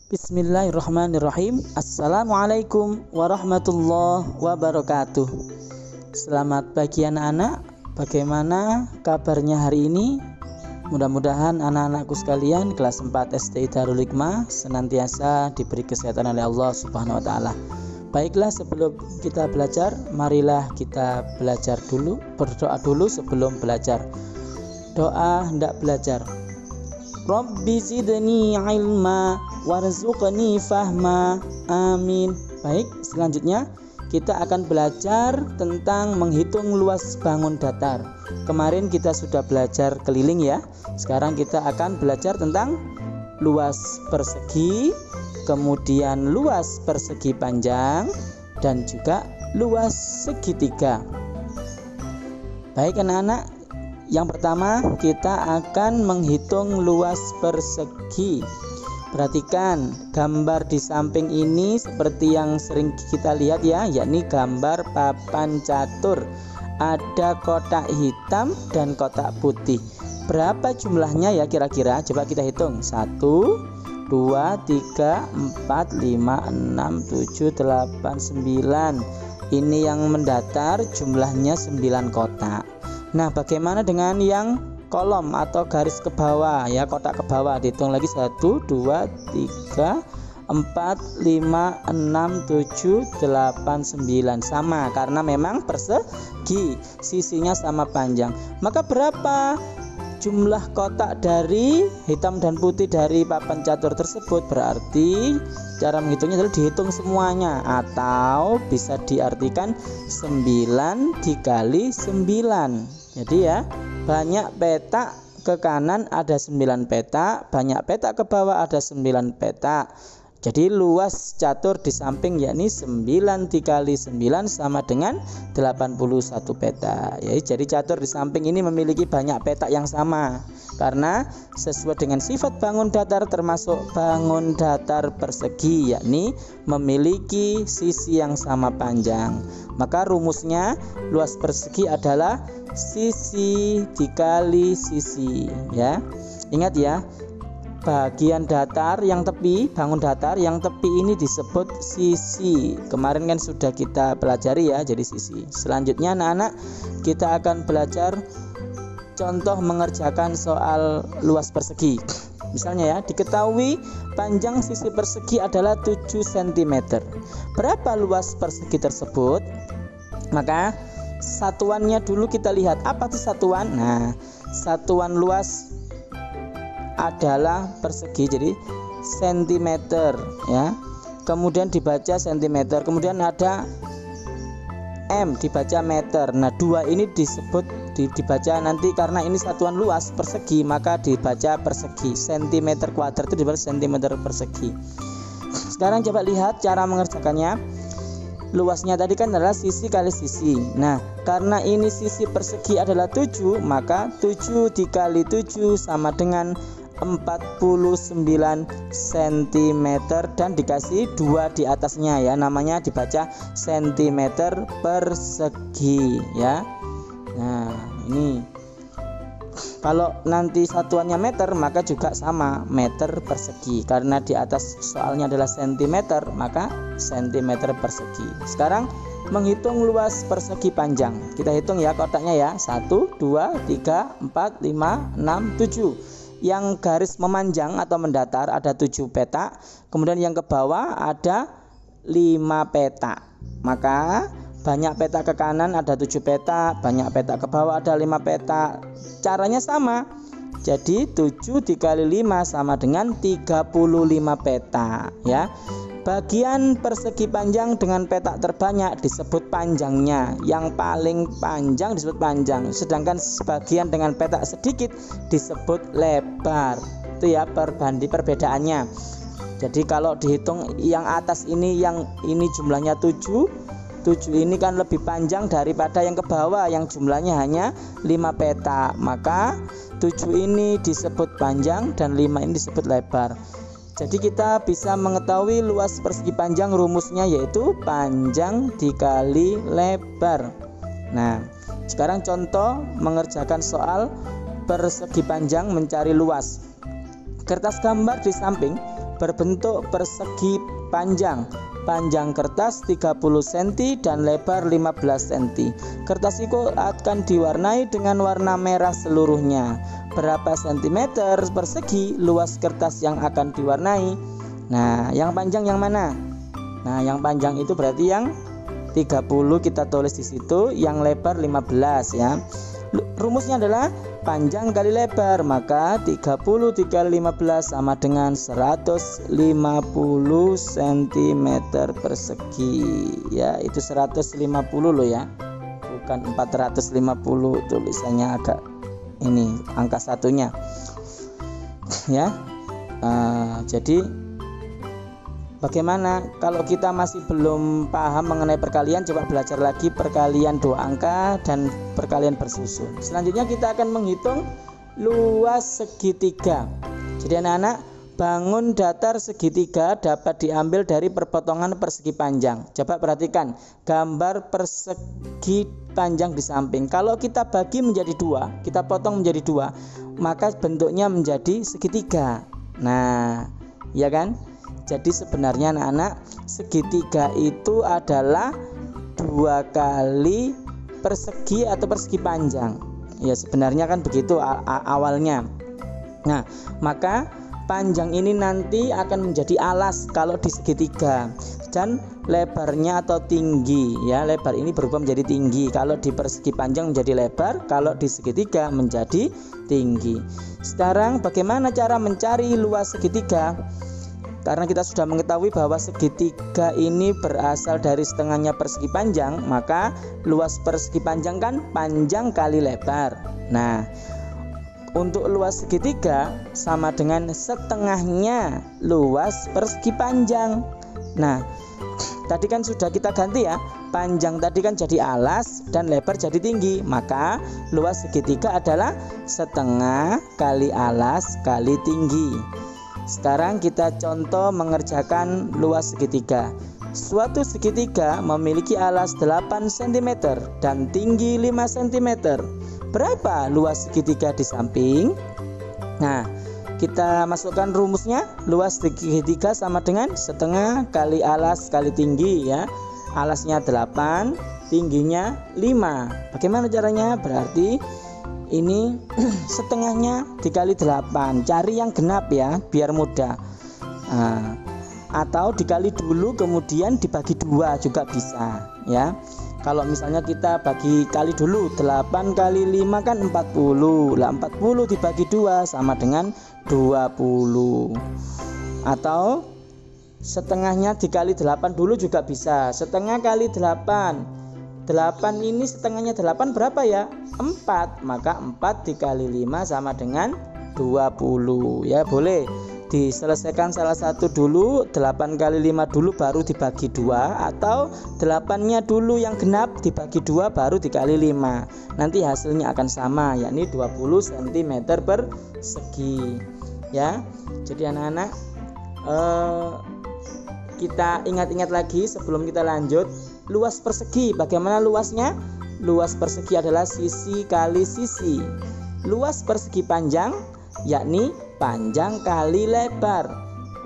Bismillahirrahmanirrahim. Assalamualaikum warahmatullahi wabarakatuh. Selamat pagi anak-anak. Bagaimana kabarnya hari ini? Mudah-mudahan anak-anakku sekalian kelas 4 SD Darul Hikmah senantiasa diberi kesehatan oleh Allah Subhanahu wa taala. Baiklah, sebelum kita belajar, marilah kita belajar dulu, berdoa dulu sebelum belajar. Doa hendak belajar. Rabbi zidni ilma warzuqni fahma. Amin. Baik, selanjutnya kita akan belajar tentang menghitung luas bangun datar. Kemarin kita sudah belajar keliling ya. Sekarang kita akan belajar tentang luas persegi, kemudian luas persegi panjang, dan juga luas segitiga. Baik anak-anak, yang pertama kita akan menghitung luas persegi. Perhatikan gambar di samping ini seperti yang sering kita lihat ya, yakni gambar papan catur. Ada kotak hitam dan kotak putih. Berapa jumlahnya ya kira-kira? Coba kita hitung. 1, 2, 3, 4, 5, 6, 7, 8, 9. Ini yang mendatar jumlahnya 9 kotak. Nah, bagaimana dengan yang kolom atau garis ke bawah ya, kotak ke bawah? Dihitung lagi 1, 2, 3, 4, 5, 6, 7, 8, 9. Sama karena memang persegi, sisinya sama panjang. Maka berapa jumlah kotak dari hitam dan putih dari papan catur tersebut? Berarti cara menghitungnya adalah dihitung semuanya, atau bisa diartikan 9 dikali 9. Jadi ya, banyak petak ke kanan ada 9 petak, banyak petak ke bawah ada 9 petak. Jadi luas catur di samping yakni 9 dikali 9 sama dengan 81 petak ya. Jadi catur di samping ini memiliki banyak petak yang sama karena sesuai dengan sifat bangun datar, termasuk bangun datar persegi, yakni memiliki sisi yang sama panjang. Maka rumusnya luas persegi adalah sisi dikali sisi ya. Ingat ya, bagian datar yang tepi, bangun datar yang tepi ini disebut sisi. Kemarin kan sudah kita pelajari ya, jadi sisi. Selanjutnya anak-anak kita akan belajar contoh mengerjakan soal luas persegi. Misalnya ya, diketahui panjang sisi persegi adalah 7 cm. Berapa luas persegi tersebut? Maka satuannya dulu kita lihat. Apa itu satuan? Nah, satuan luas adalah persegi, jadi sentimeter ya. Kemudian dibaca sentimeter, kemudian ada M dibaca meter. Nah, dua ini disebut dibaca nanti karena ini satuan luas persegi, maka dibaca persegi. Sentimeter kuadrat itu dibaca sentimeter persegi. Sekarang coba lihat cara mengerjakannya. Luasnya tadi kan adalah sisi kali sisi. Nah, karena ini sisi persegi adalah 7, maka 7 dikali 7 sama dengan 49 cm dan dikasih 2 di atasnya ya, namanya dibaca cm persegi ya. Nah, ini kalau nanti satuannya meter maka juga sama, meter persegi. Karena di atas soalnya adalah cm, maka cm persegi. Sekarang menghitung luas persegi panjang. Kita hitung ya kotaknya ya. 1, 2, 3, 4, 5, 6, 7. Yang garis memanjang atau mendatar ada 7 petak. Kemudian yang ke bawah ada 5 petak. Maka banyak petak ke kanan ada 7 petak, banyak petak ke bawah ada 5 petak. Caranya sama. Jadi 7 dikali 5 sama dengan 35 petak ya. Bagian persegi panjang dengan petak terbanyak disebut panjangnya. Yang paling panjang disebut panjang, sedangkan sebagian dengan petak sedikit disebut lebar. Itu ya perbedaannya. Jadi kalau dihitung yang atas ini, yang ini jumlahnya 7 ini kan lebih panjang daripada yang ke bawah yang jumlahnya hanya 5 petak. Maka 7 ini disebut panjang dan 5 ini disebut lebar. Jadi kita bisa mengetahui luas persegi panjang, rumusnya yaitu panjang dikali lebar. Nah, sekarang contoh mengerjakan soal persegi panjang mencari luas. Kertas gambar di samping berbentuk persegi panjang. Panjang kertas 30 cm dan lebar 15 cm. Kertas itu akan diwarnai dengan warna merah seluruhnya. Berapa sentimeter persegi luas kertas yang akan diwarnai? Nah, yang panjang yang mana? Nah, yang panjang itu berarti yang 30 kita tulis di situ, yang lebar 15 ya. Rumusnya adalah panjang kali lebar, maka 30 dikali 15 sama dengan 150 cm persegi ya. Itu 150 loh ya, bukan 450, tulisannya agak ini angka satunya ya. Jadi bagaimana kalau kita masih belum paham mengenai perkalian, coba belajar lagi perkalian 2 angka dan perkalian bersusun. Selanjutnya kita akan menghitung luas segitiga. Jadi anak-anak, bangun datar segitiga dapat diambil dari perpotongan persegi panjang. Coba perhatikan gambar persegi panjang di samping. Kalau kita bagi menjadi 2, kita potong menjadi 2, maka bentuknya menjadi segitiga. Nah, ya kan? Jadi sebenarnya anak-anak, segitiga itu adalah 2 kali persegi atau persegi panjang. Ya sebenarnya kan begitu awalnya. Nah, maka panjang ini nanti akan menjadi alas kalau di segitiga, dan lebarnya atau tinggi ya. Lebar ini berubah menjadi tinggi. Kalau di persegi panjang menjadi lebar, kalau di segitiga menjadi tinggi. Sekarang bagaimana cara mencari luas segitiga? Karena kita sudah mengetahui bahwa segitiga ini berasal dari setengahnya persegi panjang, maka luas persegi panjang kan panjang kali lebar. Nah, untuk luas segitiga sama dengan setengahnya luas persegi panjang. Nah, tadi kan sudah kita ganti ya, panjang tadi kan jadi alas dan lebar jadi tinggi, maka luas segitiga adalah setengah kali alas kali tinggi. Sekarang kita contoh mengerjakan luas segitiga. Suatu segitiga memiliki alas 8 cm dan tinggi 5 cm. Berapa luas segitiga di samping? Nah, kita masukkan rumusnya. Luas segitiga sama dengan setengah kali alas kali tinggi ya. Alasnya 8, tingginya 5. Bagaimana caranya? Berarti ini setengahnya dikali 8, cari yang genap ya biar mudah. Atau dikali dulu kemudian dibagi 2 juga bisa ya. Kalau misalnya kita bagi kali dulu, 8 kali 5 kan 40. Lah 40 dibagi 2 sama dengan 20. Atau setengahnya dikali 8 dulu juga bisa. Setengah kali 8 ini setengahnya 8 berapa ya? 4. Maka 4 dikali 5 sama dengan 20 ya. Boleh diselesaikan salah satu dulu, 8 kali 5 dulu baru dibagi 2, atau 8-nya dulu yang genap dibagi 2 baru dikali 5. Nanti hasilnya akan sama, yakni 20 cm persegi ya. Jadi anak-anak, kita ingat-ingat lagi sebelum kita lanjut. Luas persegi, bagaimana luasnya? Luas persegi adalah sisi kali sisi. Luas persegi panjang yakni panjang kali lebar.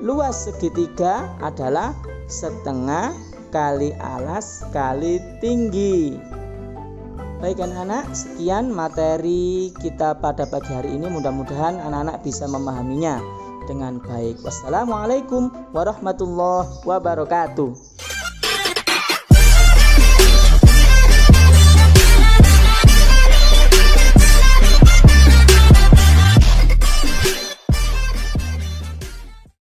Luas segitiga adalah setengah kali alas kali tinggi. Baik anak-anak, sekian materi kita pada pagi hari ini. Mudah-mudahan anak-anak bisa memahaminya dengan baik. Wassalamualaikum warahmatullahi wabarakatuh.